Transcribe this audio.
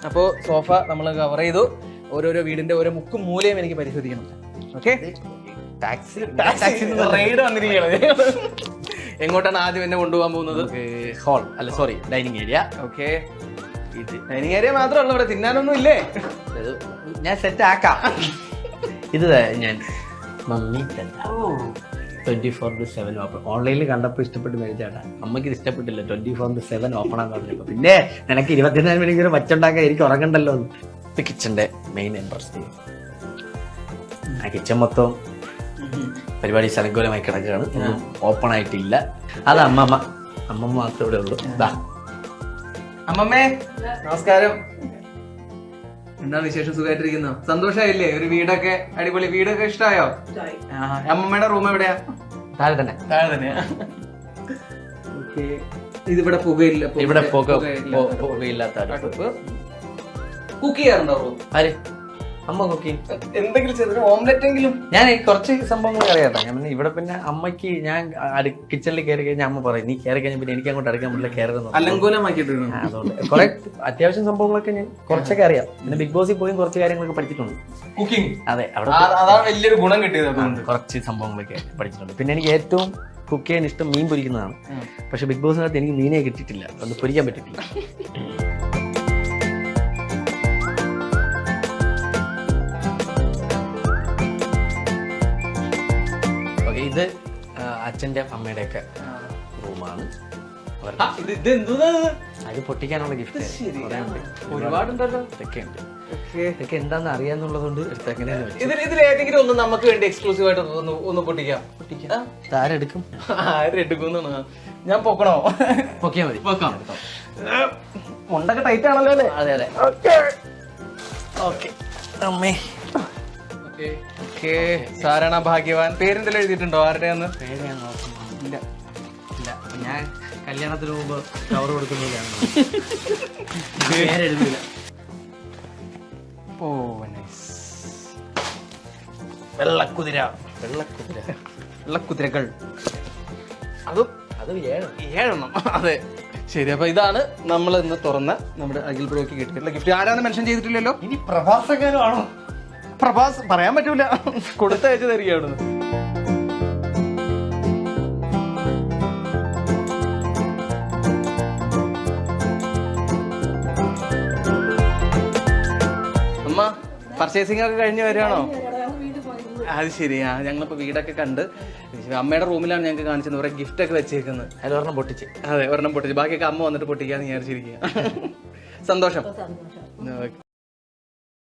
അപ്പോൾ സോഫ നമ്മൾ കവർ ചെയ്തു. ഓരോരോ വീടിന്റെ ഓരോ മുക്കും മൂലയും എനിക്ക് പരിശോധിക്കണം. ഓക്കെ, റൈഡ് വന്നിരിക്കുകയാണ്. എങ്ങോട്ടാണ് ആദ്യം എന്നെ കൊണ്ടുപോകാൻ പോകുന്നത്? ഹാൾ അല്ല സോറി ഡൈനിങ് ഏരിയ. ഓക്കെ, ഇത് ഡൈനിങ് ഏരിയ മാത്രമല്ല, ഇവിടെ തിന്നാനൊന്നും ഇല്ലേ? ഞാൻ സെറ്റ് ആക്കാം. ഇത് ഞാൻ മമ്മി 24/7 ഓപ്പൺ. ഓൺലൈനിൽ കണ്ടപ്പോൾ ഇഷ്ടപ്പെട്ട് മേടിച്ചാട്ടാ. അമ്മയ്ക്ക് ഇത് ഇഷ്ടപ്പെട്ടില്ല. 24/7 ഓപ്പൺ ആണെന്ന് പറഞ്ഞപ്പോ പിന്നെ നിനക്ക് 24 മണിക്കൂർ വച്ചുണ്ടാക്കാൻ എനിക്ക് ഉറങ്ങണ്ടല്ലോ. ഇത് കിച്ചന്റെ മെയിൻ എൻട്രസ്റ്റ്. ആ കിച്ചൺ മൊത്തം പരിപാടി സലങ്കോലമായി കിടക്കുകയാണ്. ഓപ്പൺ ആയിട്ടില്ല. അത് അമ്മമ്മ മാത്രമേ ഇവിടെ ഉള്ളൂ. അമ്മമ്മേ നമസ്കാരം. എന്താണ് വിശേഷം? സുഖമായിട്ടിരിക്കുന്നോ? സന്തോഷമായില്ലേ? ഒരു വീടൊക്കെ അടിപൊളി വീടൊക്കെ ഇഷ്ടമായോ? അമ്മമ്മയുടെ റൂം എവിടെയാ? താഴെ തന്നെ. താഴെ തന്നെയാ. ഇതിവിടെ പുകയില്ല. ഇവിടെ പുകയില്ലാത്ത അടുപ്പ്. കുക്ക് ചെയ്യാറുണ്ടോ? ആര്? അമ്മ കുക്ക്. എന്തെങ്കിലും ചെറിയ ഓംലെറ്റ് എങ്കിലും? ഞാൻ കുറച്ച് സംഭവങ്ങൾ അറിയാട്ടോ. ഞാൻ ഇവിടെ പിന്നെ അമ്മയ്ക്ക് ഞാൻ കിച്ചണിൽ കയറി കഴിഞ്ഞാൽ അമ്മ പറയും നീ കയറി കഴിഞ്ഞാൽ പിന്നെ എനിക്ക് അങ്ങോട്ട് അടുക്കാൻ പറ്റില്ല, കയറുന്നു. അലങ്കോലമാക്കിയിട്ടുണ്ട്. അതുകൊണ്ട് കുറെ അത്യാവശ്യം സംഭവങ്ങളൊക്കെ ഞാൻ കുറച്ചൊക്കെ അറിയാം. പിന്നെ ബിഗ് ബോസിൽ പോയി കുറച്ച് കാര്യങ്ങളൊക്കെ പഠിച്ചിട്ടുണ്ട്. കുക്കിംഗ്. അതെ, അവിടെ അതാണ് വലിയൊരു ഗുണം കിട്ടിയത്. കുറച്ച് സംഭവങ്ങളൊക്കെ പഠിച്ചിട്ടുണ്ട്. പിന്നെ എനിക്ക് ഏറ്റവും കുക്ക് ചെയ്യാൻ ഇഷ്ടം മീൻ പൊരിക്കുന്നതാണ്. പക്ഷെ ബിഗ് ബോസിനകത്ത് എനിക്ക് മീനെ കിട്ടിയിട്ടില്ല, അത് പൊരിക്കാൻ പറ്റിയിട്ടില്ല. ഇത് അച്ഛൻ്റെ അമ്മയുടെ ഒക്കെ റൂമാണ്. അത് പൊട്ടിക്കാനുള്ള ഗിഫ്റ്റ് ഒരുപാടുണ്ടല്ലോ. ഇതൊക്കെ എന്താണെന്ന് അറിയാന്നുള്ളതുകൊണ്ട് ഇതിലേതെങ്കിലും ഒന്ന് നമുക്ക് വേണ്ടി എക്സ്ക്ലൂസീവ് ആയിട്ട് ഒന്ന് പൊട്ടിക്കാം. ആരെടുക്കും? ആരെടുക്കും? ഞാൻ പൊക്കണോ? പൊക്കിയാൽ മതി. പൊക്കാം. മുണ്ടൊക്കെ ടൈറ്റ് ആണല്ലോ അല്ലേ? അതെ അതെ. ഓക്കെ അമ്മേ. സാരണ ഭാഗ്യവാൻ. പേരെന്തെങ്കിലും എഴുതിയിട്ടുണ്ടോ? ആരുടെയാന്ന്? പേര് ഞാൻ നോക്കുന്നില്ല. ഇല്ല, ഞാൻ കല്യാണത്തിന് മുമ്പ് കവർ കൊടുക്കുന്നില്ലാണ്. പേരെഴുതില്ല. ഓ നൈസ്. വെള്ളക്കുതിര. വെള്ളക്കുതിരകൾ. അത് 7 അതെ ശരി. അപ്പൊ ഇതാണ് നമ്മൾ ഇന്ന് തുറന്ന നമ്മുടെ അഖിൽ ബ്രോയ്ക്ക് കിട്ടിയിട്ടുള്ള ഗിഫ്റ്റ്. ആരാന്ന് മെൻഷൻ ചെയ്തിട്ടില്ലല്ലോ. ഇനി പ്രഭാസകരമാണോ? പ്രഭാസ് പറയാൻ പറ്റൂല, കൊടുത്തയച്ചു തരികയാണ്. അമ്മ പർച്ചേസിംഗ് ഒക്കെ കഴിഞ്ഞ് വരികയാണോ? അത് ശരിയാ. ഞങ്ങളിപ്പോ വീടൊക്കെ കണ്ട് അമ്മയുടെ റൂമിലാണ് ഞങ്ങൾക്ക് കാണിച്ചത്. കുറെ ഗിഫ്റ്റ് ഒക്കെ വെച്ചേക്കുന്നത്. അതിൽ ഒരെണ്ണം പൊട്ടിച്ച്. അതെ, ഒരെണ്ണം പൊട്ടിച്ച്. ബാക്കിയൊക്കെ അമ്മ വന്നിട്ട് പൊട്ടിക്കാന്ന് വിചാരിച്ചിരിക്കുക. സന്തോഷം.